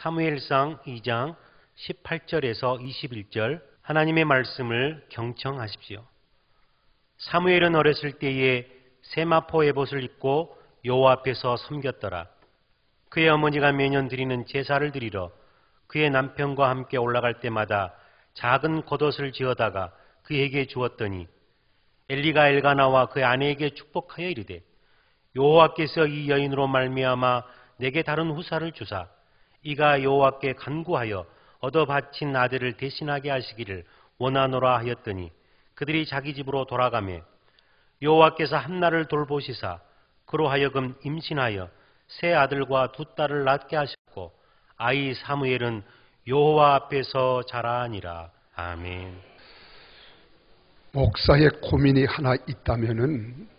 사무엘상 2장 18절에서 21절 하나님의 말씀을 경청하십시오. 사무엘은 어렸을 때에 세마포 에봇을 입고 여호와 앞에서 섬겼더라. 그의 어머니가 매년 드리는 제사를 드리러 그의 남편과 함께 올라갈 때마다 작은 겉옷을 지어다가 그에게 주었더니 엘리가 엘가나와 그의 아내에게 축복하여 이르되 여호와께서 이 여인으로 말미암아 내게 다른 후사를 주사 이가 여호와께 간구하여 얻어 바친 아들을 대신하게 하시기를 원하노라 하였더니 그들이 자기 집으로 돌아가매 여호와께서 한나를 돌보시사 그로 하여금 임신하여 세 아들과 두 딸을 낳게 하셨고 아이 사무엘은 여호와 앞에서 자라니라. 아멘. 목사의 고민이 하나 있다면은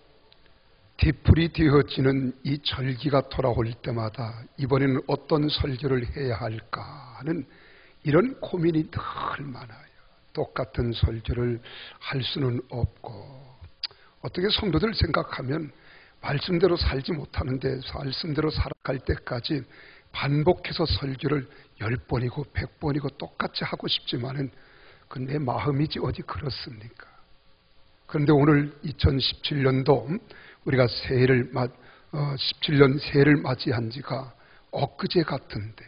뒤풀이 되어지는 이 절기가 돌아올 때마다 이번에는 어떤 설교를 해야 할까 하는 이런 고민이 늘 많아요. 똑같은 설교를 할 수는 없고 어떻게 성도들 생각하면 말씀대로 살지 못하는데 말씀대로 살아갈 때까지 반복해서 설교를 10번이고 100번이고 똑같이 하고 싶지만은 그건 내 마음이지 어디 그렇습니까? 그런데 오늘 2017년도 우리가 17년 새해를 맞이한 지가 엊그제 같은데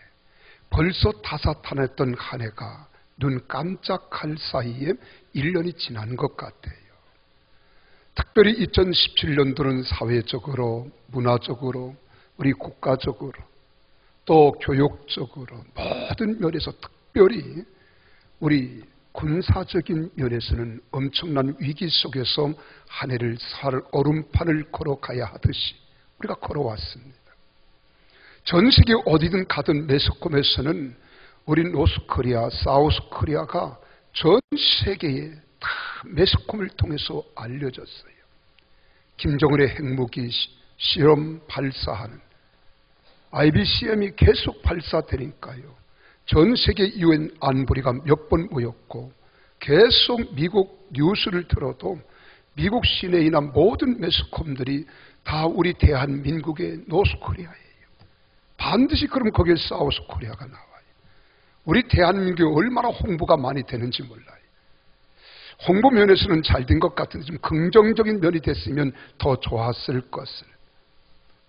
벌써 다사타냈던 한 해가 눈 깜짝할 사이에 1년이 지난 것 같아요. 특별히 2017년도는 사회적으로, 문화적으로, 우리 국가적으로, 또 교육적으로 모든 면에서 특별히 우리 군사적인 면에서는 엄청난 위기 속에서 한 해를 살 오름판을 걸어가야 하듯이 우리가 걸어왔습니다. 전 세계 어디든 가든 매스컴에서는 우리 노스코리아, 사우스코리아가 전 세계에 다 매스컴을 통해서 알려졌어요. 김정은의 핵무기 실험 발사하는 IBCM이 계속 발사되니까요. 전 세계 UN 안보리가 몇 번 모였고 계속 미국 뉴스를 들어도 미국 시내이나 모든 매스컴들이 다 우리 대한민국의 노스코리아예요. 반드시 그럼 거기에 사우스코리아가 나와요. 우리 대한민국이 얼마나 홍보가 많이 되는지 몰라요. 홍보 면에서는 잘 된 것 같은데 좀 긍정적인 면이 됐으면 더 좋았을 것을.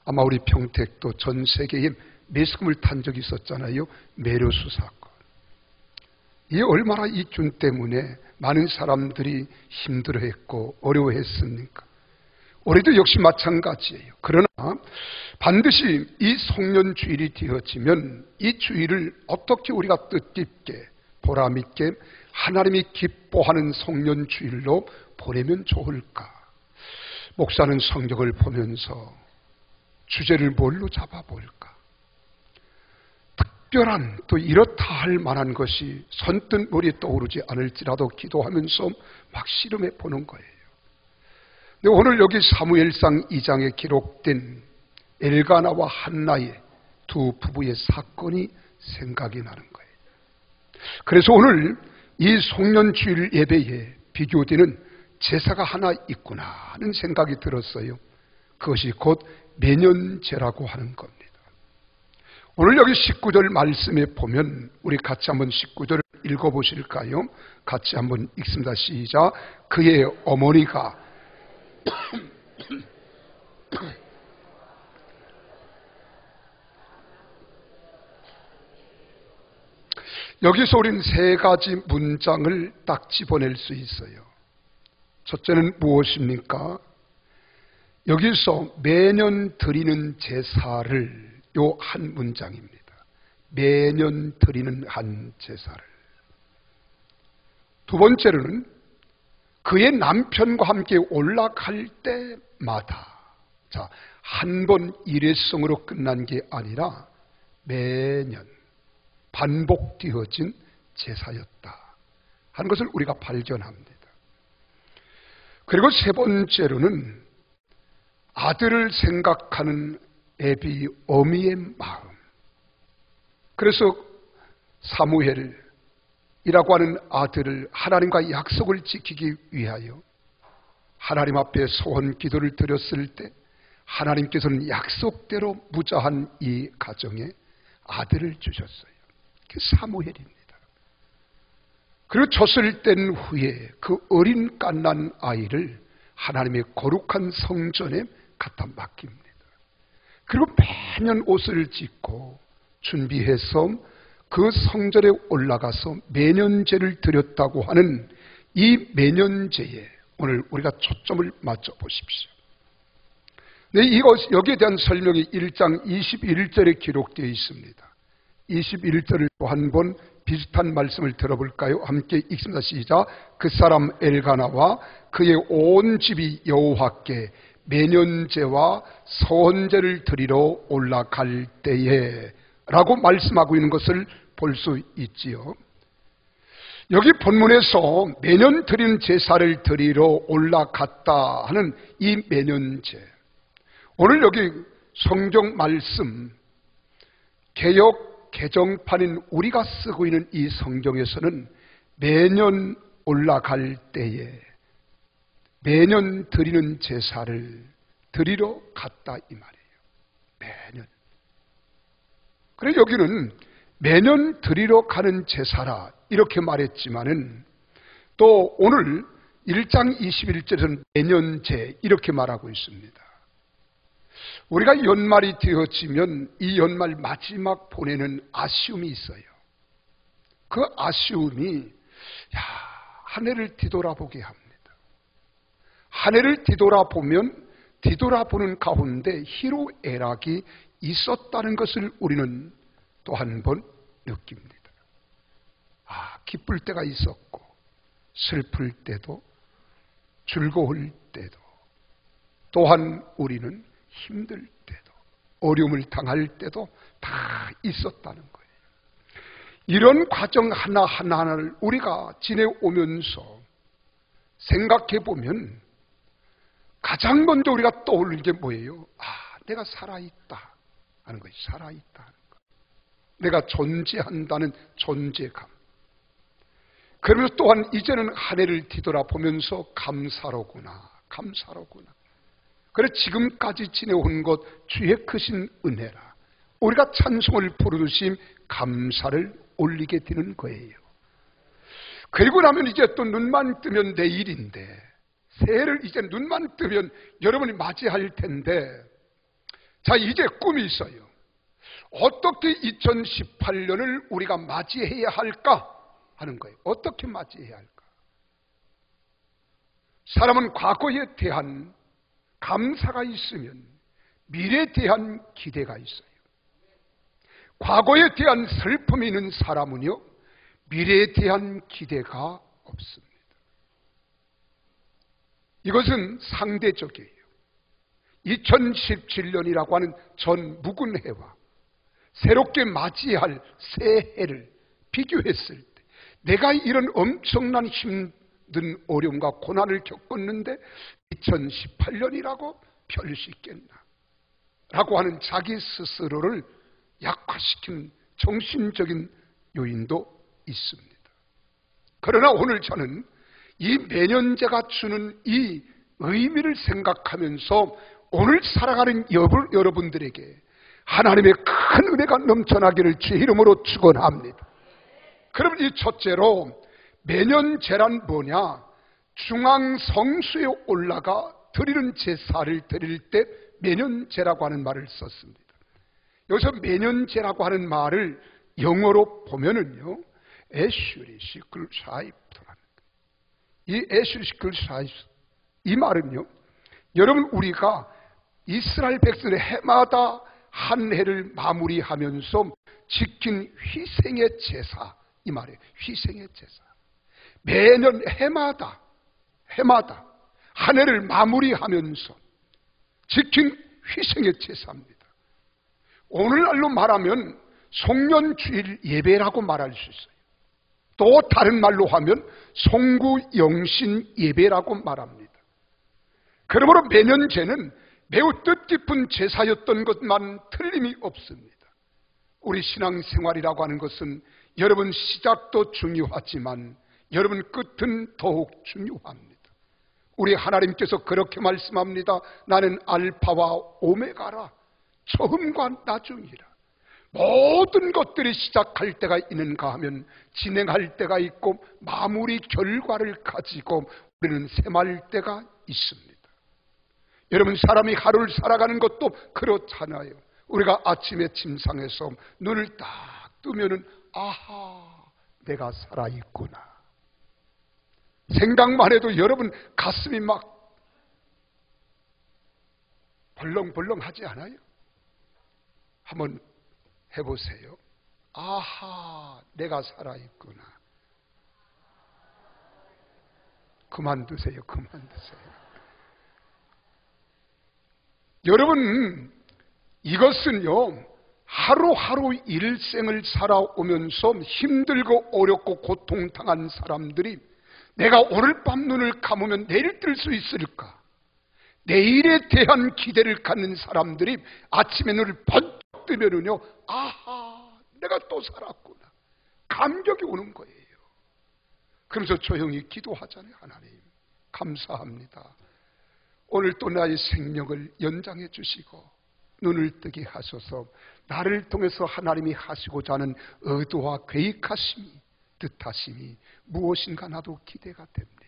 아마 우리 평택도 전 세계에 매스컴을 탄 적이 있었잖아요. 메르스 사건. 이 얼마나 이 균 때문에 많은 사람들이 힘들어했고 어려워했습니까? 올해도 역시 마찬가지예요. 그러나 반드시 이 송년주일이 되어지면 이 주일을 어떻게 우리가 뜻깊게 보람있게 하나님이 기뻐하는 송년주일로 보내면 좋을까? 목사는 성경을 보면서 주제를 뭘로 잡아볼까? 특별한 또 이렇다 할 만한 것이 선뜻 머리에 떠오르지 않을지라도 기도하면서 막 실험해 보는 거예요. 근데 오늘 여기 사무엘상 2장에 기록된 엘가나와 한나의 두 부부의 사건이 생각이 나는 거예요. 그래서 오늘 이 송년주일 예배에 비교되는 제사가 하나 있구나 하는 생각이 들었어요. 그것이 곧 매년제라고 하는 겁니다. 오늘 여기 19절 말씀에 보면 우리 같이 한번 19절을 읽어보실까요? 같이 한번 읽습니다. 시작. 그의 어머니가 여기서 우리는 세 가지 문장을 딱 집어낼 수 있어요. 첫째는 무엇입니까? 여기서 매년 드리는 제사를 요 한 문장입니다. 매년 드리는 한 제사를. 두 번째로는 그의 남편과 함께 올라갈 때마다 자, 한 번 일회성으로 끝난 게 아니라 매년 반복되어진 제사였다 하는 것을 우리가 발견합니다. 그리고 세 번째로는 아들을 생각하는 애비 어미의 마음. 그래서 사무엘이라고 하는 아들을 하나님과 약속을 지키기 위하여 하나님 앞에 소원 기도를 드렸을 때 하나님께서는 약속대로 무자한 이 가정에 아들을 주셨어요. 그게 사무엘입니다. 그리고 젖을 뗀 후에 그 어린 갓난 아이를 하나님의 거룩한 성전에 갖다 맡깁니다. 그리고 매년 옷을 짓고 준비해서 그 성전에 올라가서 매년제를 드렸다고 하는 이 매년제에 오늘 우리가 초점을 맞춰 보십시오. 네, 여기에 대한 설명이 1장 21절에 기록되어 있습니다. 21절을 또 한번 비슷한 말씀을 들어볼까요? 함께 읽습니다. 시작. 그 사람 엘가나와 그의 온 집이 여호와께 매년제와 선제를 드리러 올라갈 때에 라고 말씀하고 있는 것을 볼 수 있지요. 여기 본문에서 매년 드리는 제사를 드리러 올라갔다 하는 이 매년제, 오늘 여기 성경 말씀 개역 개정판인 우리가 쓰고 있는 이 성경에서는 매년 올라갈 때에 매년 드리는 제사를 드리러 갔다 이 말이에요. 매년. 그래 여기는 매년 드리러 가는 제사라 이렇게 말했지만은 또 오늘 1장 21절에서는 매년제 이렇게 말하고 있습니다. 우리가 연말이 되어지면 이 연말 마지막 보내는 아쉬움이 있어요. 그 아쉬움이 한 해를 뒤돌아보게 합니다. 한 해를 뒤돌아보면 뒤돌아보는 가운데 희로애락이 있었다는 것을 우리는 또 한 번 느낍니다. 기쁠 때가 있었고 슬플 때도 즐거울 때도 또한 우리는 힘들 때도 어려움을 당할 때도 다 있었다는 거예요. 이런 과정 하나하나를 우리가 지내오면서 생각해 보면 가장 먼저 우리가 떠오르는 게 뭐예요? 내가 살아있다 하는 거예요. 살아있다 하는 거. 내가 존재한다는 존재감. 그러면서 또한 이제는 한 해를 뒤돌아보면서 감사로구나. 그래 지금까지 지내온 것 주의 크신 은혜라. 우리가 찬송을 부르듯이 감사를 올리게 되는 거예요. 그리고 나면 이제 또 눈만 뜨면 내일인데 새해를 이제 눈만 뜨면 여러분이 맞이할 텐데 자 이제 꿈이 있어요. 어떻게 2018년을 우리가 맞이해야 할까 하는 거예요. 어떻게 맞이해야 할까? 사람은 과거에 대한 감사가 있으면 미래에 대한 기대가 있어요. 과거에 대한 슬픔이 있는 사람은요 미래에 대한 기대가 없습니다. 이것은 상대적이에요. 2017년이라고 하는 전 묵은 해와 새롭게 맞이할 새해를 비교했을 때 내가 이런 엄청난 힘든 어려움과 고난을 겪었는데 2018년이라고 별 수 있겠나 라고 하는 자기 스스로를 약화시키는 정신적인 요인도 있습니다. 그러나 오늘 저는 이 매년제가 주는 이 의미를 생각하면서 오늘 살아가는 여러분들에게 하나님의 큰 은혜가 넘쳐나기를 주의 이름으로 축원합니다. 그러면 이 첫째로 매년제란 뭐냐? 중앙 성수에 올라가 드리는 제사를 드릴 때 매년제라고 하는 말을 썼습니다. 여기서 매년제라고 하는 말을 영어로 보면은요, 애슈리시클 사이프라는 이 애슈리시클 사이프 이 말은요, 여러분 우리가 이스라엘 백성의 해마다 한 해를 마무리하면서 지킨 희생의 제사 이 말이에요. 희생의 제사. 매년 해마다 한 해를 마무리하면서 지킨 희생의 제사입니다. 오늘날로 말하면 송년주일 예배라고 말할 수 있어요. 또 다른 말로 하면 송구영신 예배라고 말합니다. 그러므로 매년제는 매우 뜻깊은 제사였던 것만 틀림이 없습니다. 우리 신앙생활이라고 하는 것은 여러분 시작도 중요하지만 여러분 끝은 더욱 중요합니다. 우리 하나님께서 그렇게 말씀합니다. 나는 알파와 오메가라, 처음과 나중이라. 모든 것들이 시작할 때가 있는가 하면 진행할 때가 있고 마무리 결과를 가지고 우리는 샘할 때가 있습니다. 여러분, 사람이 하루를 살아가는 것도 그렇잖아요. 우리가 아침에 침상에서 눈을 딱 뜨면은 아하, 내가 살아있구나. 생각만 해도 여러분 가슴이 막 벌렁벌렁 하지 않아요? 한번 해보세요. 아하, 내가 살아있구나. 그만두세요. 여러분, 이것은요, 하루하루 일생을 살아오면서 힘들고 어렵고 고통당한 사람들이 내가 오늘 밤 눈을 감으면 내일 뜰 수 있을까? 내일에 대한 기대를 갖는 사람들이 아침에 눈을 번쩍 뜨면은요, 아하, 내가 또 살았구나. 감격이 오는 거예요. 그래서 조용히 기도하잖아요. 하나님, 감사합니다. 오늘 또 나의 생명을 연장해 주시고 눈을 뜨게 하소서. 나를 통해서 하나님이 하시고자 하는 의도와 계획하심이, 뜻하심이 무엇인가 나도 기대가 됩니다.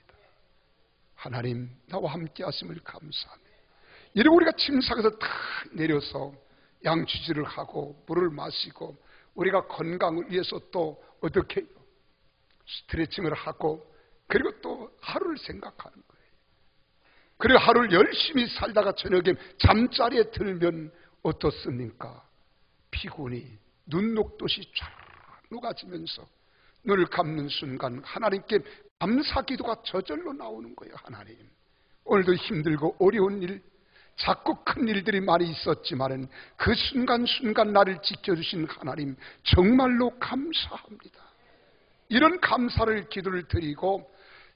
하나님, 나와 함께 하심을 감사합니다. 이러고 우리가 침상에서 탁 내려서 양치질을 하고 물을 마시고 우리가 건강을 위해서 또 어떻게 스트레칭을 하고 그리고 또 하루를 생각하는 거예요. 그리고 하루를 열심히 살다가 저녁에 잠자리에 들면 어떻습니까? 피곤이 눈 녹듯이 쫙 녹아지면서 눈을 감는 순간 하나님께 감사 기도가 저절로 나오는 거예요. 하나님, 오늘도 힘들고 어려운 일, 자꾸 큰 일들이 많이 있었지만은 그 순간순간 나를 지켜주신 하나님 정말로 감사합니다. 이런 감사를 기도를 드리고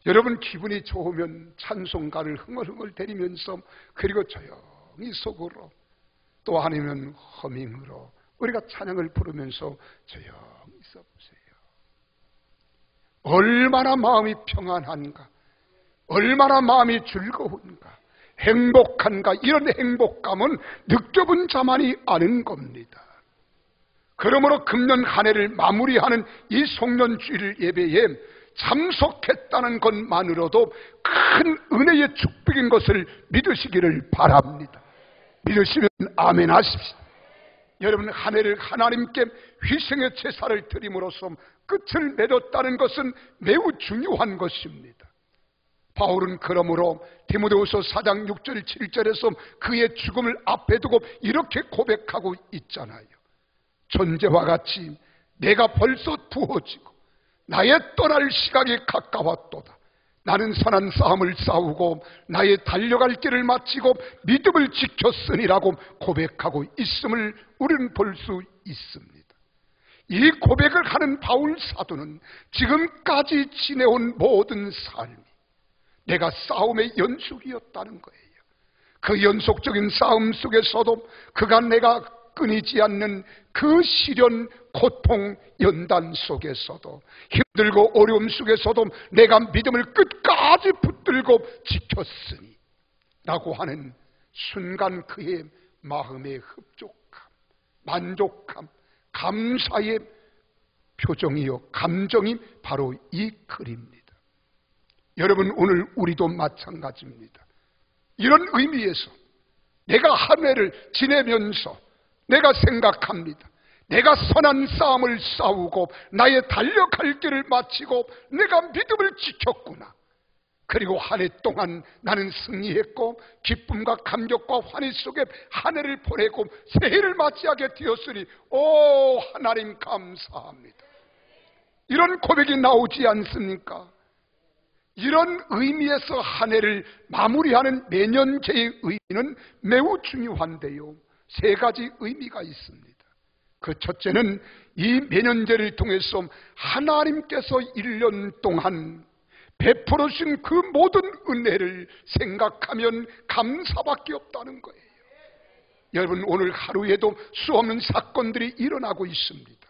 여러분 기분이 좋으면 찬송가를 흥얼흥얼 대리면서 그리고 조용히 속으로 또 아니면 허밍으로 우리가 찬양을 부르면서 조용히 써보세요. 얼마나 마음이 평안한가, 얼마나 마음이 즐거운가, 행복한가. 이런 행복감은 느껴본 자만이 아는 겁니다. 그러므로 금년 한 해를 마무리하는 이 송년주일 예배에 참석했다는 것만으로도 큰 은혜의 축복인 것을 믿으시기를 바랍니다. 믿으시면 아멘 하십시오. 여러분, 한 해를 하나님께 희생의 제사를 드림으로써 끝을 맺었다는 것은 매우 중요한 것입니다. 바울은 그러므로 디모데후서 4장 6절 7절에서 그의 죽음을 앞에 두고 이렇게 고백하고 있잖아요. 전제와 같이 내가 벌써 부어지고 나의 떠날 시각이 가까웠도다. 나는 선한 싸움을 싸우고 나의 달려갈 길을 마치고 믿음을 지켰으니라고 고백하고 있음을 우리는 볼 수 있습니다. 이 고백을 하는 바울 사도는 지금까지 지내온 모든 삶이 내가 싸움의 연속이었다는 거예요. 그 연속적인 싸움 속에서도 그가 내가 끊이지 않는 그 시련, 고통, 연단 속에서도 힘들고 어려움 속에서도 내가 믿음을 끝까지 붙들고 지켰으니 라고 하는 순간 그의 마음의 흡족함, 만족함, 감사의 표정이요 감정이 바로 이 글입니다. 여러분, 오늘 우리도 마찬가지입니다. 이런 의미에서 내가 한 해를 지내면서 내가 생각합니다. 내가 선한 싸움을 싸우고 나의 달려갈 길을 마치고 내가 믿음을 지켰구나. 그리고 한 해 동안 나는 승리했고 기쁨과 감격과 환희 속에 한 해를 보내고 새해를 맞이하게 되었으니 오 하나님 감사합니다. 이런 고백이 나오지 않습니까? 이런 의미에서 한 해를 마무리하는 매년제의 의미는 매우 중요한데요, 세 가지 의미가 있습니다. 그 첫째는 이 매년제를 통해서 하나님께서 1년 동안 베풀어 주신 그 모든 은혜를 생각하면 감사밖에 없다는 거예요. 여러분, 오늘 하루에도 수없는 사건들이 일어나고 있습니다.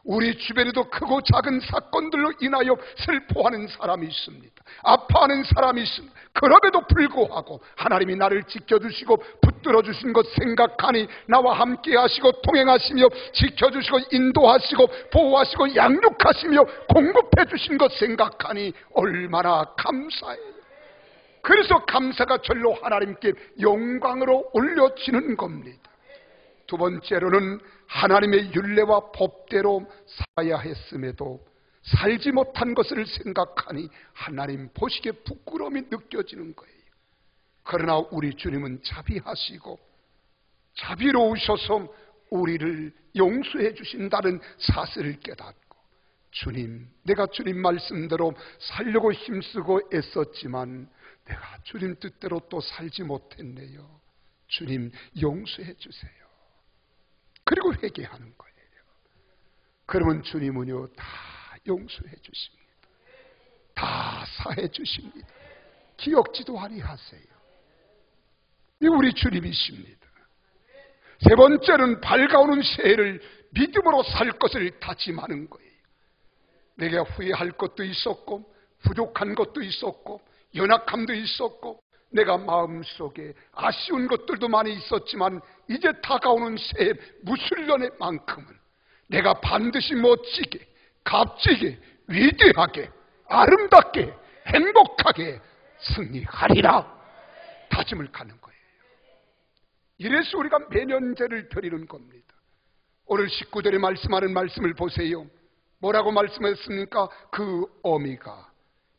우리 주변에도 크고 작은 사건들로 인하여 슬퍼하는 사람이 있습니다. 아파하는 사람이 있습니다. 그럼에도 불구하고 하나님이 나를 지켜주시고 붙들어 주신 것 생각하니 나와 함께 하시고 통행하시며 지켜주시고 인도하시고 보호하시고 양육하시며 공급해 주신 것 생각하니 얼마나 감사해요. 그래서 감사가 절로 하나님께 영광으로 올려지는 겁니다. 두 번째로는 하나님의 율례와 법대로 살아야 했음에도 살지 못한 것을 생각하니 하나님 보시기에 부끄러움이 느껴지는 거예요. 그러나 우리 주님은 자비하시고 자비로우셔서 우리를 용서해 주신다는 사실을 깨닫고, 주님, 내가 주님 말씀대로 살려고 힘쓰고 애썼지만 내가 주님 뜻대로 또 살지 못했네요. 주님 용서해 주세요. 그리고 회개하는 거예요. 그러면 주님은요 다 용서해 주십니다. 다 사해 주십니다. 기억지도 아니하세요. 이 우리 주님이십니다. 세 번째는 밝아오는 새해를 믿음으로 살 것을 다짐하는 거예요. 내가 후회할 것도 있었고 부족한 것도 있었고 연약함도 있었고 내가 마음속에 아쉬운 것들도 많이 있었지만 이제 다가오는 새해 무술년의 만큼은 내가 반드시 멋지게, 값지게, 위대하게, 아름답게, 행복하게 승리하리라 다짐을 가는 거예요. 이래서 우리가 매년제를 드리는 겁니다. 오늘 19절에 말씀하는 말씀을 보세요. 뭐라고 말씀했습니까? 그 어미가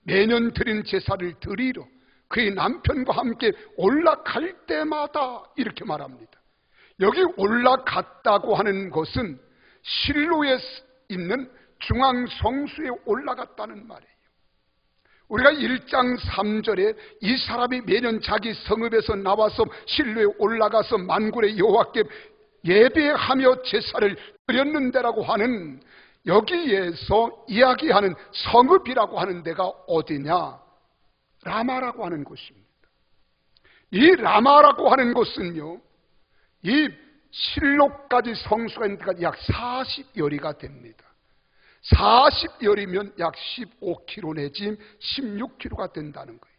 매년 드린 제사를 드리러 그의 남편과 함께 올라갈 때마다 이렇게 말합니다. 여기 올라갔다고 하는 것은 실로에 있는 중앙성수에 올라갔다는 말이에요. 우리가 1장 3절에 이 사람이 매년 자기 성읍에서 나와서 실로에 올라가서 만군의 여호와께 예배하며 제사를 드렸는데라고 하는, 여기에서 이야기하는 성읍이라고 하는 데가 어디냐? 라마라고 하는 곳입니다. 이 라마라고 하는 곳은요, 이 실로까지 성수가 있는 데가 약 40여리가 됩니다. 40여리면 약 15km 내지 16km가 된다는 거예요.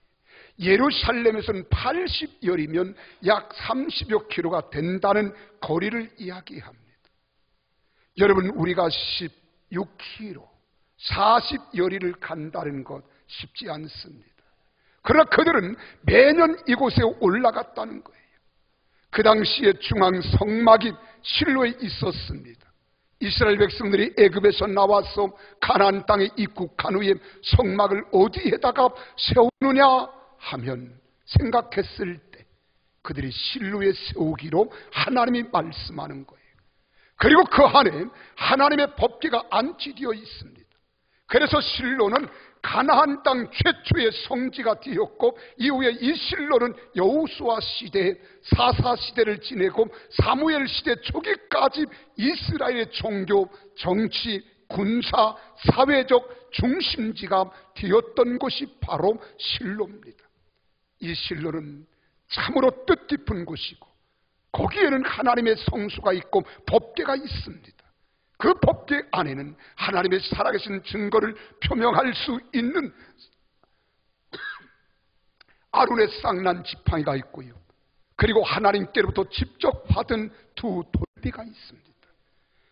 예루살렘에서는 80여리면 약 30여 킬로가 된다는 거리를 이야기합니다. 여러분, 우리가 16km, 40여리를 간다는 것 쉽지 않습니다. 그러나 그들은 매년 이곳에 올라갔다는 거예요. 그 당시에 중앙 성막이 실로에 있었습니다. 이스라엘 백성들이 애굽에서 나와서 가나안 땅에 입국한 후에 성막을 어디에다가 세우느냐 하면 생각했을 때 그들이 실로에 세우기로 하나님이 말씀하는 거예요. 그리고 그 안에 하나님의 법궤가 안치되어 있습니다. 그래서 실로는 가나안 땅 최초의 성지가 되었고, 이후에 이 실로는 여호수아 시대, 사사 시대를 지내고 사무엘 시대 초기까지 이스라엘의 종교, 정치, 군사, 사회적 중심지가 되었던 곳이 바로 실로입니다. 이 실로는 참으로 뜻깊은 곳이고 거기에는 하나님의 성수가 있고 법궤가 있습니다. 그 법궤 안에는 하나님의 살아계신 증거를 표명할 수 있는 아론의 쌍난 지팡이가 있고요, 그리고 하나님께로부터 직접 받은 두 돌비가 있습니다.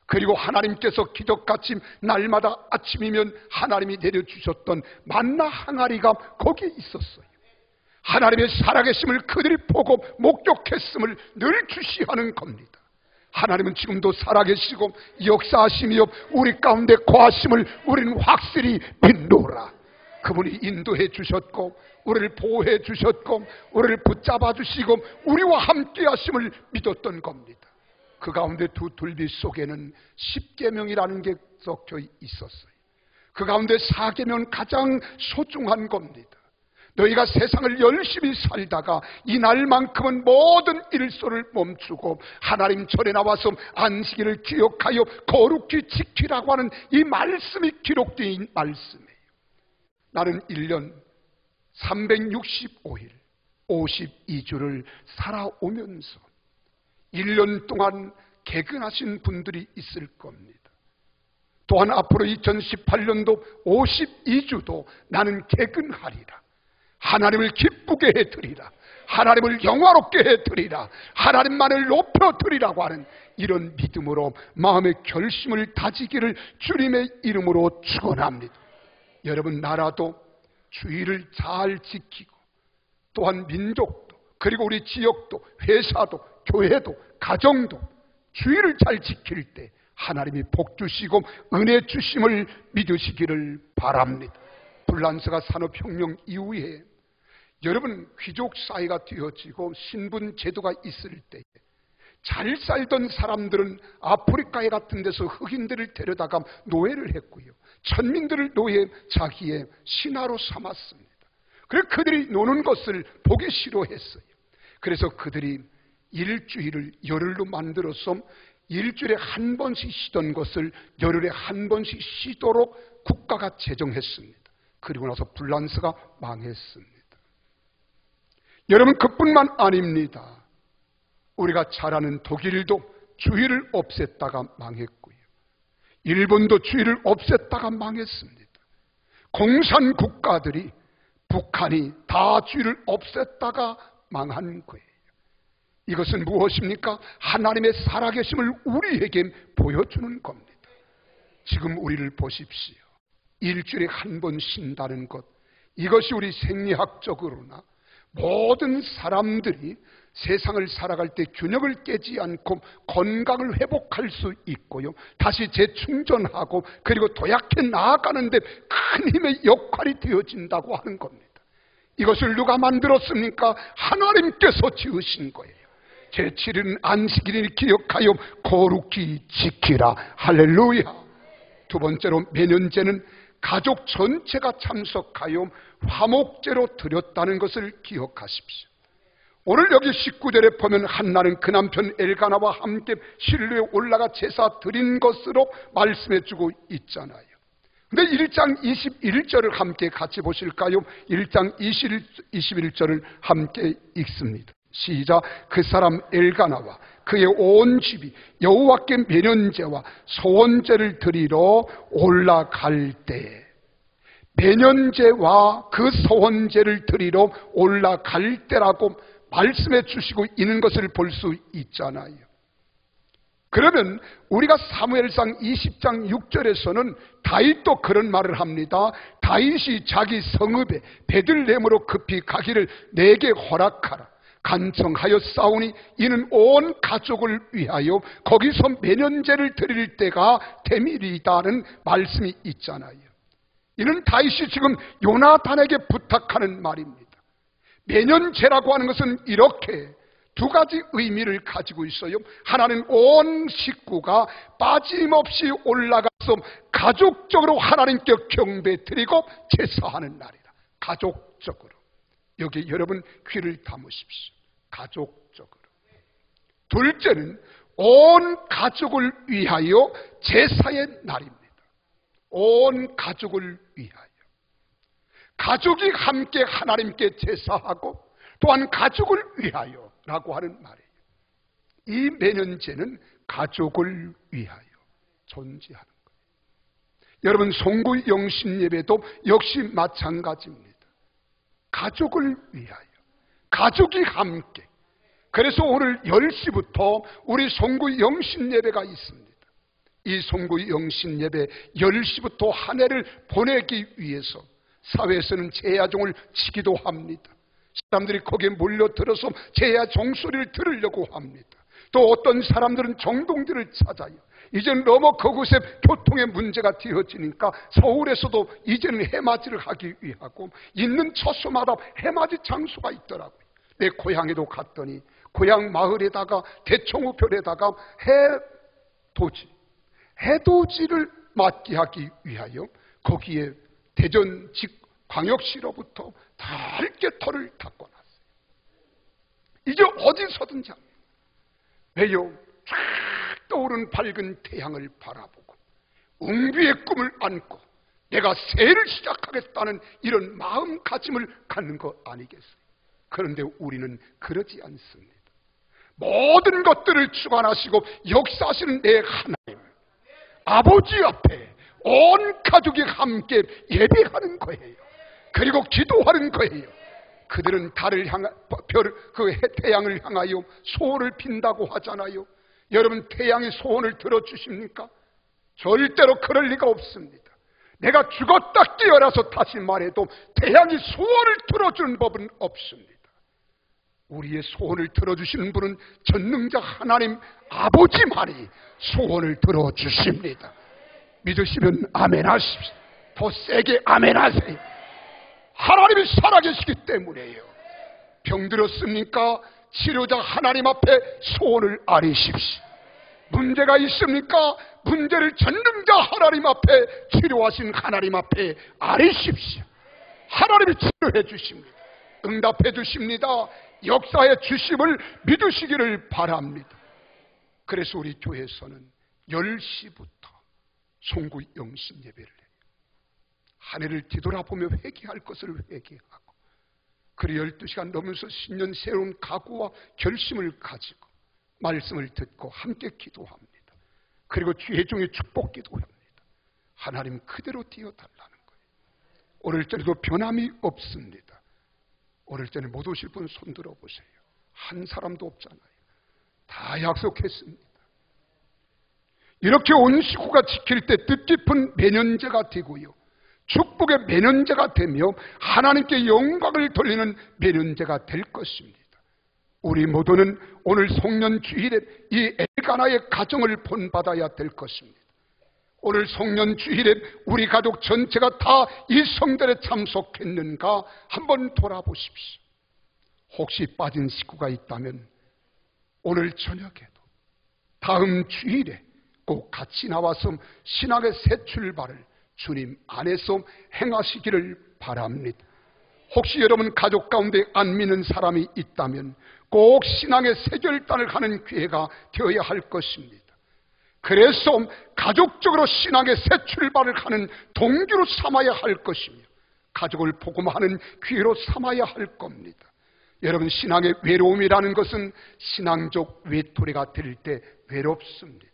그리고 하나님께서 기적같이 날마다 아침이면 하나님이 내려주셨던 만나 항아리가 거기에 있었어요. 하나님의 살아계심을 그들이 보고 목격했음을 늘 주시하는 겁니다. 하나님은 지금도 살아계시고 역사하시며 우리 가운데 거하심을 우리는 확실히 믿노라. 그분이 인도해 주셨고 우리를 보호해 주셨고 우리를 붙잡아 주시고 우리와 함께 하심을 믿었던 겁니다. 그 가운데 두 돌비 속에는 10계명이라는 게 섞여 있었어요. 그 가운데 4계명은 가장 소중한 겁니다. 너희가 세상을 열심히 살다가 이날만큼은 모든 일소를 멈추고 하나님 전에 나와서 안식일을 기억하여 거룩히 지키라고 하는 이 말씀이 기록된 말씀이에요. 나는 1년 365일 52주를 살아오면서 1년 동안 개근하신 분들이 있을 겁니다. 또한 앞으로 2018년도 52주도 나는 개근하리라. 하나님을 기쁘게 해드리라. 하나님을 영화롭게 해드리라. 하나님만을 높여드리라고 하는 이런 믿음으로 마음의 결심을 다지기를 주님의 이름으로 축원합니다. 여러분, 나라도 주의를 잘 지키고, 또한 민족도, 그리고 우리 지역도, 회사도, 교회도, 가정도 주의를 잘 지킬 때 하나님이 복 주시고 은혜 주심을 믿으시기를 바랍니다. 불란서가 산업혁명 이후에 여러분, 귀족 사회가 되어지고 신분 제도가 있을 때 잘 살던 사람들은 아프리카에 같은 데서 흑인들을 데려다가 노예를 했고요, 천민들을 노예 자기의 신하로 삼았습니다. 그래서 그들이 노는 것을 보기 싫어했어요. 그래서 그들이 일주일을 열흘로 만들어서 일주일에 한 번씩 쉬던 것을 열흘에 한 번씩 쉬도록 국가가 제정했습니다. 그리고 나서 불란서가 망했습니다. 여러분, 그뿐만 아닙니다. 우리가 잘 아는 독일도 주의를 없앴다가 망했고요, 일본도 주의를 없앴다가 망했습니다. 공산 국가들이, 북한이 다 주의를 없앴다가 망한 거예요. 이것은 무엇입니까? 하나님의 살아계심을 우리에게 보여주는 겁니다. 지금 우리를 보십시오. 일주일에 한 번 쉰다는 것, 이것이 우리 생리학적으로나 모든 사람들이 세상을 살아갈 때 균형을 깨지 않고 건강을 회복할 수 있고요, 다시 재충전하고 그리고 도약해 나아가는데 큰 힘의 역할이 되어진다고 하는 겁니다. 이것을 누가 만들었습니까? 하나님께서 지으신 거예요. 제7일은 안식일을 기억하여 거룩히 지키라. 할렐루야. 두 번째로, 매년제는 가족 전체가 참석하여 화목제로 드렸다는 것을 기억하십시오. 오늘 여기 19절에 보면 한나는 그 남편 엘가나와 함께 실로에 올라가 제사 드린 것으로 말씀해주고 있잖아요. 근데 1장 21절을 함께 같이 보실까요? 1장 21절을 함께 읽습니다. 시작. 그 사람 엘가나와 그의 온 집이 여호와께 매년제와 소원제를 드리러 올라갈 때, 매년제와 그 소원제를 드리러 올라갈 때라고 말씀해 주시고 있는 것을 볼 수 있잖아요. 그러면 우리가 사무엘상 20장 6절에서는 다윗도 그런 말을 합니다. 다윗이 자기 성읍에 베들레헴으로 급히 가기를 내게 허락하라. 간청하여 싸우니 이는 온 가족을 위하여 거기서 매년제를 드릴 때가 되밀이다는 말씀이 있잖아요. 이는 다윗이 지금 요나단에게 부탁하는 말입니다. 매년제라고 하는 것은 이렇게 두 가지 의미를 가지고 있어요. 하나는 온 식구가 빠짐없이 올라가서 가족적으로 하나님께 경배 드리고 제사하는 날이다. 가족적으로. 여기 여러분 귀를 담으십시오. 가족적으로. 둘째는 온 가족을 위하여 제사의 날입니다. 온 가족을 위하여. 가족이 함께 하나님께 제사하고 또한 가족을 위하여 라고 하는 말이에요. 이 매년제는 가족을 위하여 존재하는 거예요. 여러분, 송구 영신 예배도 역시 마찬가지입니다. 가족을 위하여, 가족이 함께. 그래서 오늘 10시부터 우리 송구 영신 예배가 있습니다. 이 송구 영신 예배 10시부터 한 해를 보내기 위해서 사회에서는 제야종을 치기도 합니다. 사람들이 거기에 몰려들어서 제야 종소리를 들으려고 합니다. 또 어떤 사람들은 정동들을 찾아요. 이제는 너무 그곳에 교통의 문제가 되어지니까 서울에서도 이제는 해맞이를 하기 위하고 있는 처소마다 해맞이 장소가 있더라고요. 내 고향에도 갔더니 고향 마을에다가 대청우편에다가 해돋이를 맞게 하기 위하여 거기에 대전 광역시로부터 넓게 터를 닦아놨어요. 이제 어디서든지 합니다. 왜요? 쫙 떠오른 밝은 태양을 바라보고 웅비의 꿈을 안고 내가 새해를 시작하겠다는 이런 마음가짐을 갖는 것 아니겠어요? 그런데 우리는 그러지 않습니다. 모든 것들을 주관하시고 역사하시는 내 하나님, 아버지 앞에 온 가족이 함께 예배하는 거예요. 그리고 기도하는 거예요. 그들은 달을 향하, 태양을 향하여 소원을 빈다고 하잖아요. 여러분, 태양이 소원을 들어주십니까? 절대로 그럴 리가 없습니다. 내가 죽었다 깨어나서 다시 말해도 태양이 소원을 들어주는 법은 없습니다. 우리의 소원을 들어주시는 분은 전능자 하나님 아버지만이 소원을 들어주십니다. 믿으시면 아멘 하십시오. 더 세게 아멘 하세요. 하나님이 살아계시기 때문에요. 병들었습니까? 치료자 하나님 앞에 소원을 아뢰십시오. 문제가 있습니까? 문제를 전능자 하나님 앞에, 치료하신 하나님 앞에 아뢰십시오. 하나님이 치료해 주십니다. 응답해 주십니다. 역사의 주심을 믿으시기를 바랍니다. 그래서 우리 교회에서는 10시부터 송구 영신 예배를 해요. 한 해를 뒤돌아보며 회개할 것을 회개하고, 그리고 12시간 넘으면서 신년 새로운 각오와 결심을 가지고 말씀을 듣고 함께 기도합니다. 그리고 주의종의 축복 기도합니다. 하나님 그대로 띄워달라는 거예요. 오늘 전에도 변함이 없습니다. 오늘 전에 못 오실 분 손 들어보세요. 한 사람도 없잖아요. 다 약속했습니다. 이렇게 온 식구가 지킬 때 뜻깊은 매년제가 되고요, 축복의 매년제가 되며 하나님께 영광을 돌리는 매년제가 될 것입니다. 우리 모두는 오늘 송년 주일에 이 엘가나의 가정을 본받아야 될 것입니다. 오늘 송년 주일에 우리 가족 전체가 다 이 성전에 참석했는가 한번 돌아보십시오. 혹시 빠진 식구가 있다면 오늘 저녁에도 다음 주일에 꼭 같이 나와서 신앙의 새 출발을 주님 안에서 행하시기를 바랍니다. 혹시 여러분 가족 가운데 안 믿는 사람이 있다면 꼭 신앙의 새 결단을 하는 기회가 되어야 할 것입니다. 그래서 가족적으로 신앙의 새 출발을 하는 동기로 삼아야 할 것이며, 가족을 복음하는 기회로 삼아야 할 겁니다. 여러분, 신앙의 외로움이라는 것은 신앙적 외톨이가 될 때 외롭습니다.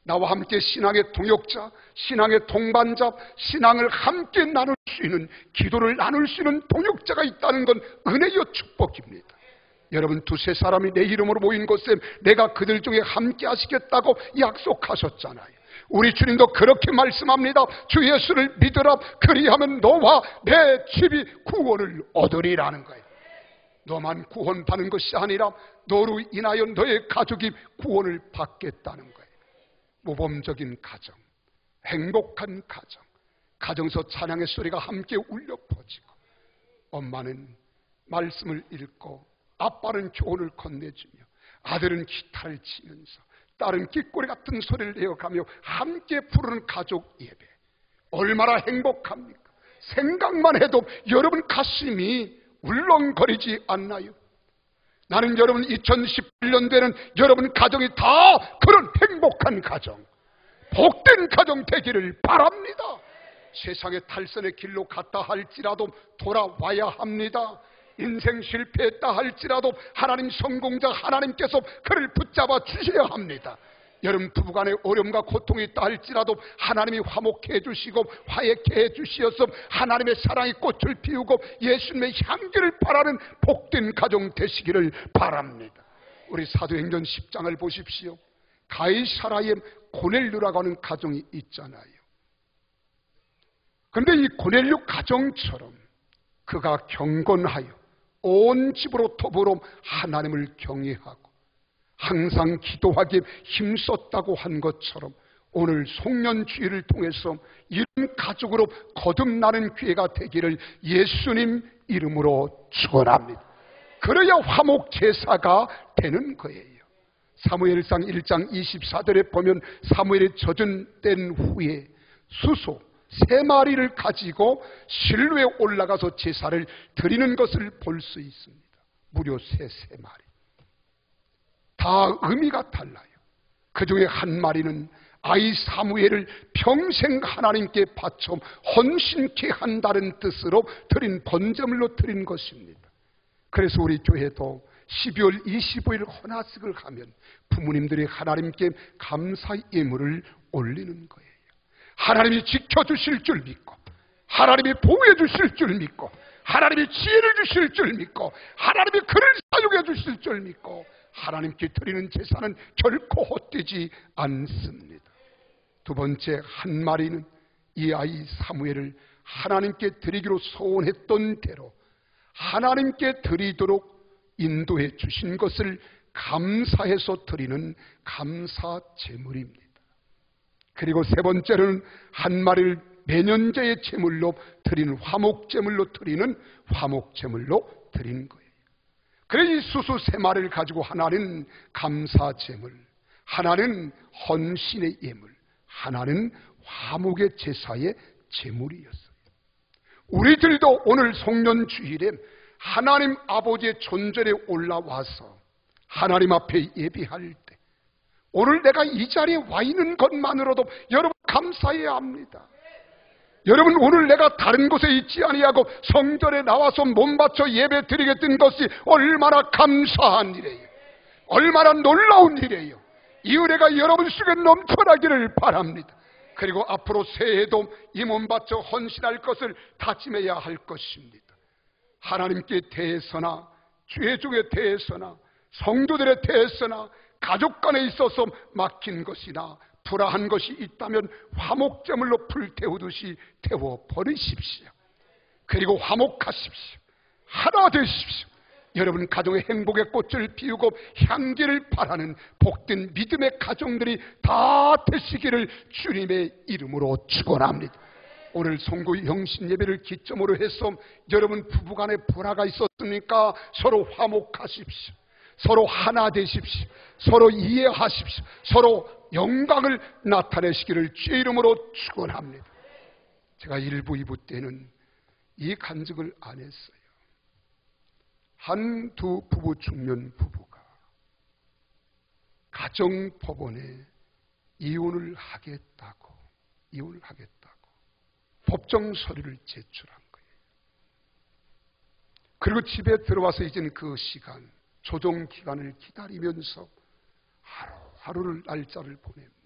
나와 함께 신앙의 동역자, 신앙의 동반자, 신앙을 함께 나눌 수 있는, 기도를 나눌 수 있는 동역자가 있다는 건 은혜요 축복입니다. 여러분, 두세 사람이 내 이름으로 모인 곳에 내가 그들 중에 함께 하시겠다고 약속하셨잖아요. 우리 주님도 그렇게 말씀합니다. 주 예수를 믿으라. 그리하면 너와 내 집이 구원을 얻으리라는 거예요. 너만 구원받는 것이 아니라 너로 인하여 너의 가족이 구원을 받겠다는 거예요. 모범적인 가정, 행복한 가정, 가정에서 찬양의 소리가 함께 울려 퍼지고, 엄마는 말씀을 읽고 아빠는 교훈을 건네주며 아들은 기타를 치면서 딸은 깃꼬리 같은 소리를 내어가며 함께 부르는 가족 예배, 얼마나 행복합니까? 생각만 해도 여러분 가슴이 울렁거리지 않나요? 나는 여러분 2018년도에는 여러분 가정이 다 그런 행복한 가정, 복된 가정 되기를 바랍니다. 세상의 탈선의 길로 갔다 할지라도 돌아와야 합니다. 인생 실패했다 할지라도 하나님 성공자 하나님께서 그를 붙잡아 주셔야 합니다. 여러분 부부간에 어려움과 고통이 있다 할지라도 하나님이 화목해 해주시고 화해케 해주시어서 하나님의 사랑이 꽃을 피우고 예수님의 향기를 바라는 복된 가정 되시기를 바랍니다. 우리 사도행전 10장을 보십시오. 가이사라에 고넬료라고 하는 가정이 있잖아요. 그런데 이 고넬료 가정처럼 그가 경건하여 온 집으로 더불어 하나님을 경외하고 항상 기도하기에 힘썼다고 한 것처럼 오늘 송년주일을 통해서 이런 가족으로 거듭나는 기회가 되기를 예수님 이름으로 축원합니다. 그래야 화목제사가 되는 거예요. 사무엘상 1장 24절에 보면 사무엘이 저전된 후에 수소 3마리를 가지고 실로에 올라가서 제사를 드리는 것을 볼 수 있습니다. 무려 3마리. 다 의미가 달라요. 그 중에 한 마리는 아이 사무엘을 평생 하나님께 바쳐 헌신케 한다는 뜻으로 드린 번제물로 드린 것입니다. 그래서 우리 교회도 12월 25일 헌화식을 하면 부모님들이 하나님께 감사 예물을 올리는 거예요. 하나님이 지켜주실 줄 믿고, 하나님이 보호해 주실 줄 믿고, 하나님이 지혜를 주실 줄 믿고, 하나님이 그를 사용해 주실 줄 믿고, 하나님께 드리는 제사는 결코 헛되지 않습니다. 두 번째, 한 마리는 이 아이 사무엘을 하나님께 드리기로 소원했던 대로 하나님께 드리도록 인도해 주신 것을 감사해서 드리는 감사 제물입니다. 그리고 세 번째로는 한 마리를 매년제의 제물로 드리는 화목제물로 드리는 화목제물로 드리는 거예요. 그래서 이 수수 세 마리를 가지고 하나는 감사제물, 하나는 헌신의 예물, 하나는 화목의 제사의 제물이었어요. 우리들도 오늘 송년주일에 하나님 아버지의 존전에 올라와서 하나님 앞에 예배할 때 오늘 내가 이 자리에 와 있는 것만으로도 여러분 감사해야 합니다. 여러분, 오늘 내가 다른 곳에 있지 아니하고 성전에 나와서 몸 바쳐 예배 드리게 된 것이 얼마나 감사한 일이에요. 얼마나 놀라운 일이에요. 이 은혜가 여러분 속에 넘쳐나기를 바랍니다. 그리고 앞으로 새해에도 이 몸 바쳐 헌신할 것을 다짐해야 할 것입니다. 하나님께 대해서나 죄 중에 대해서나 성도들에 대해서나 가족 간에 있어서 막힌 것이나 불화한 것이 있다면 화목제물로 불태우듯이 태워버리십시오. 그리고 화목하십시오. 하나 되십시오. 여러분 가정의 행복의 꽃을 피우고 향기를 바라는 복된 믿음의 가정들이 다 되시기를 주님의 이름으로 축원합니다. 오늘 송구 영신 예배를 기점으로 해서 여러분 부부간에 불화가 있었습니까? 서로 화목하십시오. 서로 하나 되십시오. 서로 이해하십시오. 서로 영광을 나타내시기를 주의 이름으로 축원합니다. 제가 1부, 2부 때는 이 간증을 안 했어요. 한두 부부 중년 부부가 가정법원에 이혼을 하겠다고 법정 서류를 제출한 거예요. 그리고 집에 들어와서 이제는 그 시간 조정 기간을 기다리면서 하루하루를 날짜를 보냅니다.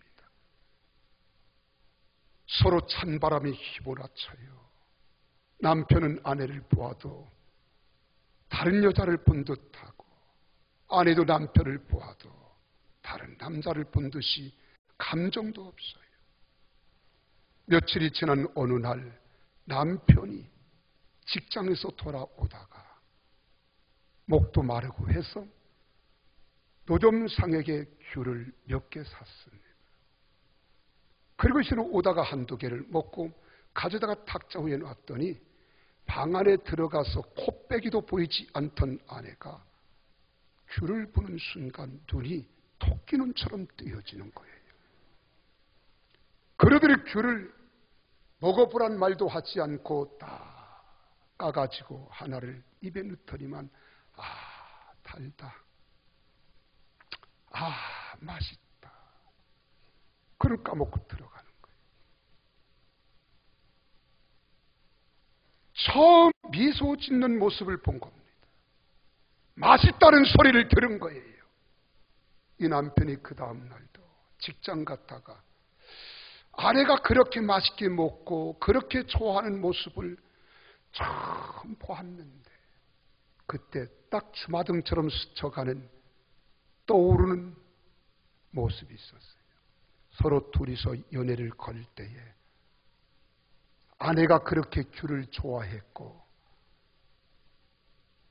서로 찬바람이 휘몰아쳐요. 남편은 아내를 보아도 다른 여자를 본 듯하고 아내도 남편을 보아도 다른 남자를 본 듯이 감정도 없어요. 며칠이 지난 어느 날 남편이 직장에서 돌아오다가 목도 마르고 해서 노점상에게 귤을 몇 개 샀습니다. 그리고 이제는 오다가 한두 개를 먹고 가져다가 탁자 위에 놨더니 방 안에 들어가서 코빼기도 보이지 않던 아내가 귤을 부는 순간 눈이 토끼 눈처럼 뜨여지는 거예요. 그러더니 귤을 먹어보란 말도 하지 않고 딱 까가지고 하나를 입에 넣더니만 달다. 맛있다. 그걸 까먹고 들어가는 거예요. 처음 미소 짓는 모습을 본 겁니다. 맛있다는 소리를 들은 거예요. 이 남편이 그 다음 날도 직장 갔다가 아내가 그렇게 맛있게 먹고 그렇게 좋아하는 모습을 처음 보았는데 그때 딱 주마등처럼 스쳐가는 떠오르는 모습이 있었어요. 서로 둘이서 연애를 걸 때에 아내가 그렇게 귤을 좋아했고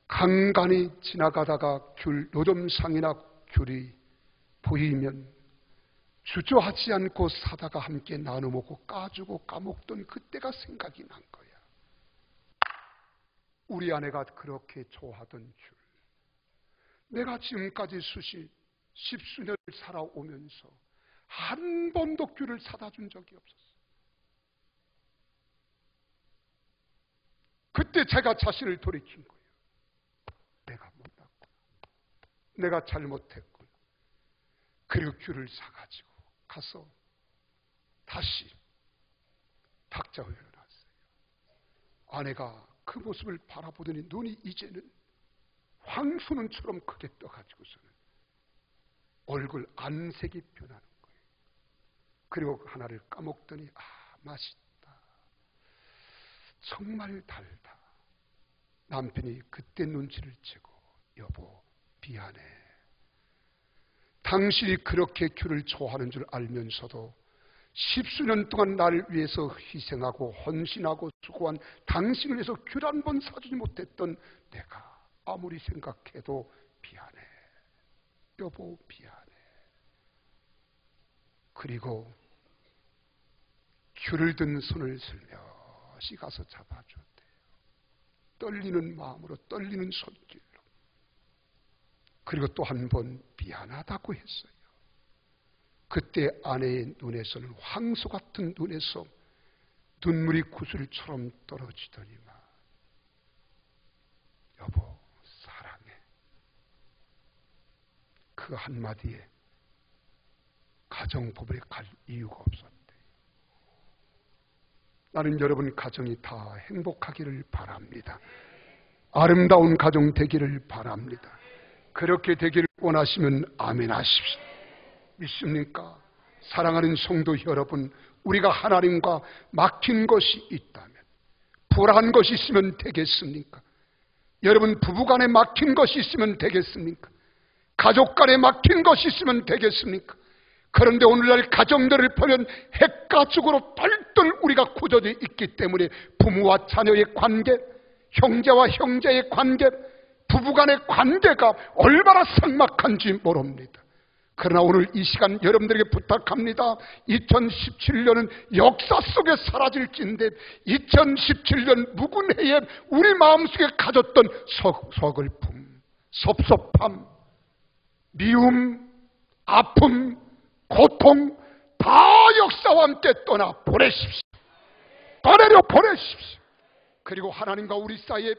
간간히 지나가다가 노점상이나 귤이 보이면 주저하지 않고 사다가 함께 나눠 먹고 까주고 까먹던 그때가 생각이 난 거야. 우리 아내가 그렇게 좋아하던 귤, 내가 지금까지 십수년을 살아오면서 한 번도 귤을 사다 준 적이 없었어. 그때 제가 자신을 돌이킨 거예요. 내가 못났구나. 내가 잘못했구나. 그리고 귤을 사가지고 가서 다시 탁자 위에 놨어요. 아내가 그 모습을 바라보더니 눈이 이제는 황소눈처럼 크게 떠가지고서는 얼굴 안색이 변하는 거예요. 그리고 하나를 까먹더니 맛있다. 정말 달다. 남편이 그때 눈치를 채고 여보 미안해. 당신이 그렇게 귤을 좋아하는 줄 알면서도 십수년 동안 나를 위해서 희생하고 헌신하고 수고한 당신을 위해서 귤 한 번 사주지 못했던 내가 아무리 생각해도 미안해. 여보 미안해. 그리고 귤을 든 손을 슬며시 가서 잡아줬대요. 떨리는 마음으로 떨리는 손길로. 그리고 또 한 번 미안하다고 했어요. 그때 아내의 눈에서는 황소 같은 눈에서 눈물이 구슬처럼 떨어지더니만 여보 사랑해. 그 한마디에 가정법에 갈 이유가 없었대. 나는 여러분 가정이 다 행복하기를 바랍니다. 아름다운 가정 되기를 바랍니다. 그렇게 되기를 원하시면 아멘 하십시오. 믿습니까? 사랑하는 성도 여러분, 우리가 하나님과 막힌 것이 있다면 불안한 것이 있으면 되겠습니까? 여러분 부부간에 막힌 것이 있으면 되겠습니까? 가족간에 막힌 것이 있으면 되겠습니까? 그런데 오늘날 가정들을 보면 핵가족으로 똘똘 우리가 굳어져 있기 때문에 부모와 자녀의 관계, 형제와 형제의 관계, 부부간의 관계가 얼마나 삭막한지 모릅니다. 그러나 오늘 이 시간 여러분들에게 부탁합니다. 2017년은 역사 속에 사라질진데 2017년 묵은 해에 우리 마음속에 가졌던 서글픔, 섭섭함, 미움, 아픔, 고통 다 역사와 함께 떠나 보내십시오. 떠내려 보내십시오. 그리고 하나님과 우리 사이에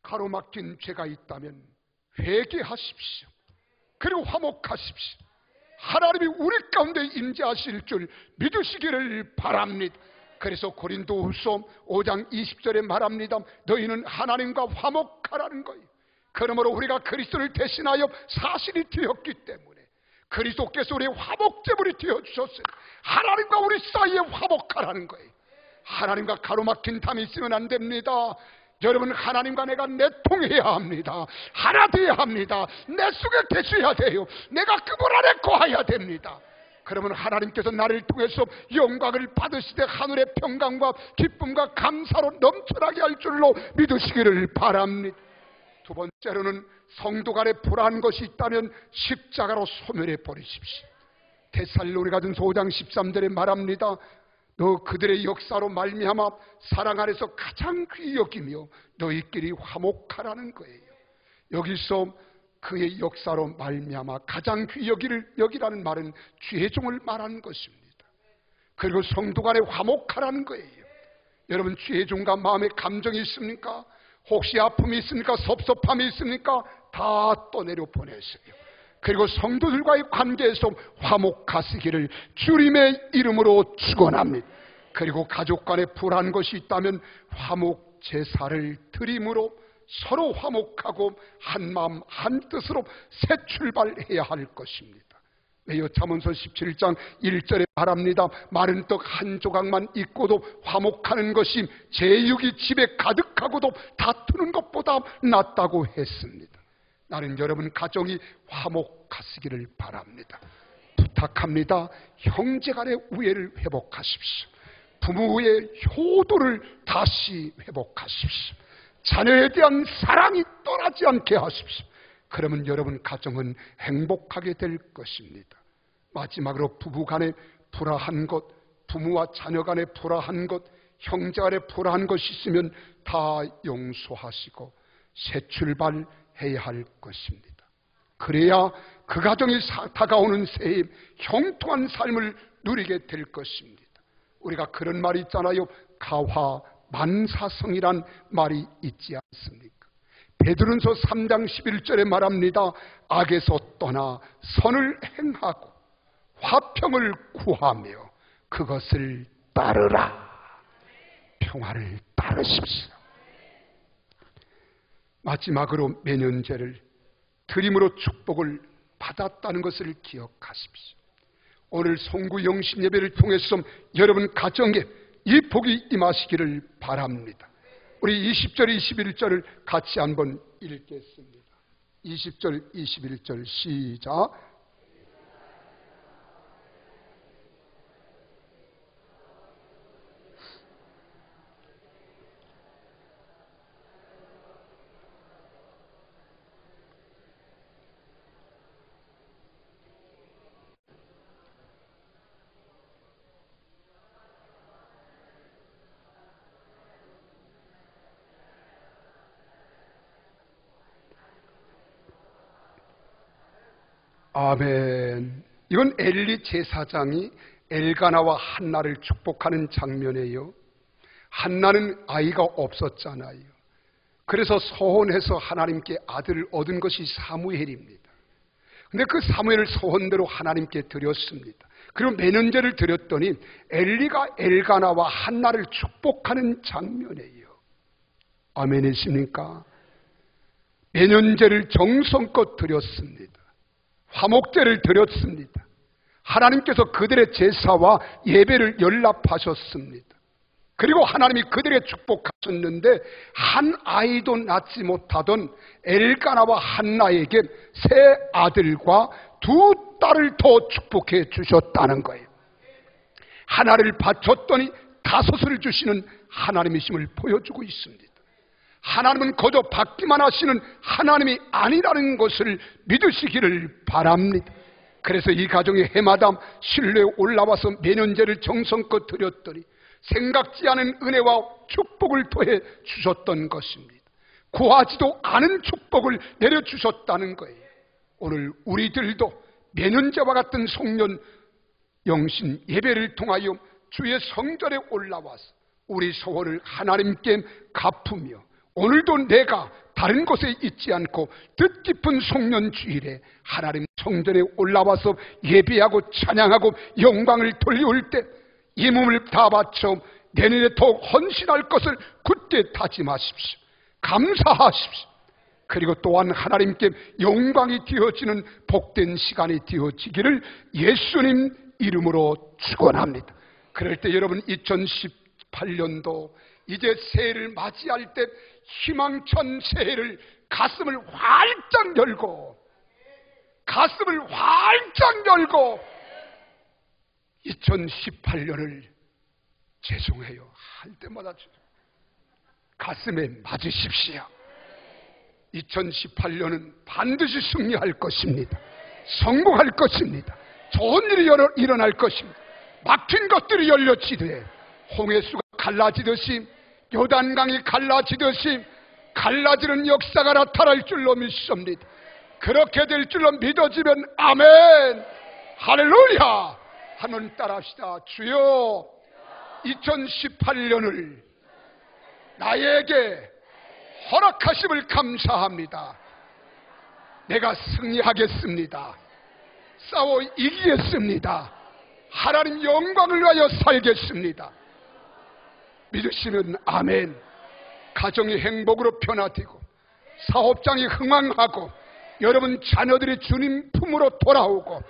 가로막힌 죄가 있다면 회개하십시오. 그리고 화목하십시오. 하나님이 우리 가운데 임재하실 줄 믿으시기를 바랍니다. 그래서 고린도후서 5장 20절에 말합니다. 너희는 하나님과 화목하라는 거예요. 그러므로 우리가 그리스도를 대신하여 사실이 되었기 때문에 그리스도께서 우리의 화목제물이 되어주셨어요. 하나님과 우리 사이에 화목하라는 거예요. 하나님과 가로막힌 담이 있으면 안 됩니다. 여러분 하나님과 내가 내통해야 합니다. 하나 되어야 합니다. 내 속에 계셔야 돼요. 내가 그분 안에 거해야 됩니다. 그러면 하나님께서 나를 통해서 영광을 받으시되 하늘의 평강과 기쁨과 감사로 넘쳐나게 할 줄로 믿으시기를 바랍니다. 두 번째로는 성도 간에 불안한 것이 있다면 십자가로 소멸해 버리십시오. 데살로니가전서 5장 13절에 말합니다. 너 그들의 역사로 말미암아 사랑 안에서 가장 귀히 여기며 너희끼리 화목하라는 거예요. 여기서 그의 역사로 말미암아 가장 귀히 여기라는 말은 죄종을 말하는 것입니다. 그리고 성도 간에 화목하라는 거예요. 여러분 죄종과 마음의 감정이 있습니까? 혹시 아픔이 있습니까? 섭섭함이 있습니까? 다 떠내려 보내세요. 그리고 성도들과의 관계에서 화목하시기를 주님의 이름으로 축원합니다. 그리고 가족 간에 불안한 것이 있다면 화목 제사를 드림으로 서로 화목하고 한마음 한뜻으로 새 출발해야 할 것입니다. 왜요? 잠언서 17장 1절에 말합니다. 마른 떡 한 조각만 있고도 화목하는 것이 제육이 집에 가득하고도 다투는 것보다 낫다고 했습니다. 나는 여러분 가정이 화목하시기를 바랍니다. 부탁합니다. 형제간의 우애를 회복하십시오. 부모의 효도를 다시 회복하십시오. 자녀에 대한 사랑이 떠나지 않게 하십시오. 그러면 여러분 가정은 행복하게 될 것입니다. 마지막으로 부부간에 불화한 것, 부모와 자녀간에 불화한 것, 형제간에 불화한 것이 있으면 다 용서하시고 새 출발해야 할 것입니다. 그래야 그 가정이 다가오는 새해 형통한 삶을 누리게 될 것입니다. 우리가 그런 말이 있잖아요. 가화 만사성이란 말이 있지 않습니까? 베드로전서 3장 11절에 말합니다. 악에서 떠나 선을 행하고 화평을 구하며 그것을 따르라. 평화를 따르십시오. 마지막으로 매년제를 드림으로 축복을 받았다는 것을 기억하십시오. 오늘 송구 영신 예배를 통해서 여러분 가정에 이 복이 임하시기를 바랍니다. 우리 20절 21절을 같이 한번 읽겠습니다. 20절 21절 시작. 아멘. 이건 엘리 제사장이 엘가나와 한나를 축복하는 장면이에요. 한나는 아이가 없었잖아요. 그래서 서원해서 하나님께 아들을 얻은 것이 사무엘입니다. 근데 그 사무엘을 서원대로 하나님께 드렸습니다. 그리고 매년제를 드렸더니 엘리가 엘가나와 한나를 축복하는 장면이에요. 아멘이십니까? 매년제를 정성껏 드렸습니다. 화목제를 드렸습니다. 하나님께서 그들의 제사와 예배를 연락하셨습니다. 그리고 하나님이 그들에게 축복하셨는데 한 아이도 낳지 못하던 엘가나와 한나에게 세 아들과 두 딸을 더 축복해 주셨다는 거예요. 하나를 바쳤더니 다섯을 주시는 하나님이심을 보여주고 있습니다. 하나님은 거저 받기만 하시는 하나님이 아니라는 것을 믿으시기를 바랍니다. 그래서 이 가정이 해마다 신뢰에 올라와서 매년제를 정성껏 드렸더니 생각지 않은 은혜와 축복을 더해 주셨던 것입니다. 구하지도 않은 축복을 내려주셨다는 거예요. 오늘 우리들도 매년제와 같은 송년 영신 예배를 통하여 주의 성전에 올라와서 우리 소원을 하나님께 갚으며 오늘도 내가 다른 곳에 있지 않고 뜻깊은 송년주일에 하나님 성전에 올라와서 예배하고 찬양하고 영광을 돌려올 때 이 몸을 다 바쳐 내년에 더욱 헌신할 것을 굳게 다짐하십시오. 감사하십시오. 그리고 또한 하나님께 영광이 되어지는 복된 시간이 되어지기를 예수님 이름으로 축원합니다. 그럴 때 여러분 2018년도 이제 새해를 맞이할 때 희망찬 새해를 가슴을 활짝 열고 2018년을 죄송해요 할 때마다 가슴에 맞으십시오. 2018년은 반드시 승리할 것입니다. 성공할 것입니다. 좋은 일이 일어날 것입니다. 막힌 것들이 열려지되 홍해수가 갈라지듯이 요단강이 갈라지듯이 갈라지는 역사가 나타날 줄로 믿습니다. 그렇게 될 줄로 믿어지면 아멘 할렐루야 한번 따라합시다. 주여 2018년을 나에게 허락하심을 감사합니다. 내가 승리하겠습니다. 싸워 이기겠습니다. 하나님 영광을 위하여 살겠습니다. 믿으시면 아멘. 가정이 행복으로 변화되고 사업장이 흥왕하고 여러분 자녀들이 주님 품으로 돌아오고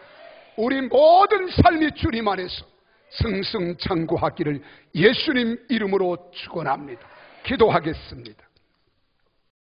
우리 모든 삶이 주님 안에서 승승장구하기를 예수님 이름으로 축원합니다. 기도하겠습니다.